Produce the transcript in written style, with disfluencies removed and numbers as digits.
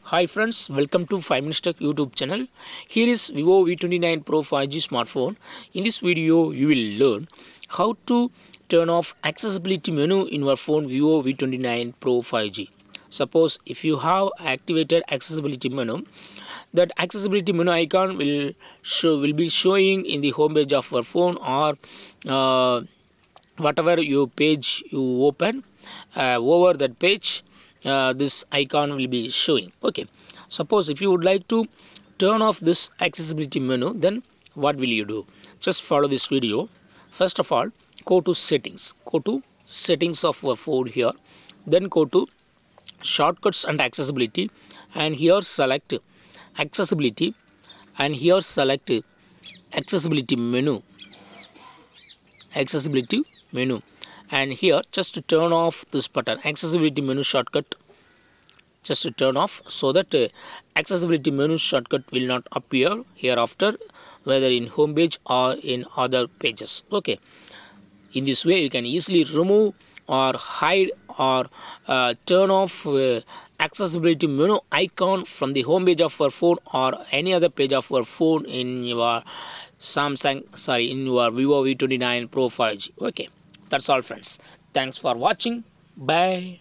Hi friends, welcome to 5 Minutes Tech YouTube channel. Here is Vivo V29 Pro 5G smartphone. In this video, you will learn how to turn off accessibility menu in your phone Vivo V29 Pro 5G. Suppose if you have activated accessibility menu, that accessibility menu icon will be showing in the home page of your phone or whatever your page you open over that page. This icon will be showing. Okay, suppose if you would like to turn off this accessibility menu, then what will you do? Just follow this video. First of all, go to settings of your phone here, then go to shortcuts and accessibility, and here select accessibility, and here select accessibility menu, and here just to turn off this button, accessibility menu shortcut, just to turn off, so that accessibility menu shortcut will not appear hereafter, whether in home page or in other pages. Okay, in this way you can easily remove or hide or turn off accessibility menu icon from the home page of your phone or any other page of your phone in your in your Vivo V29 Pro 5G. Okay, that's all friends. Thanks for watching. Bye.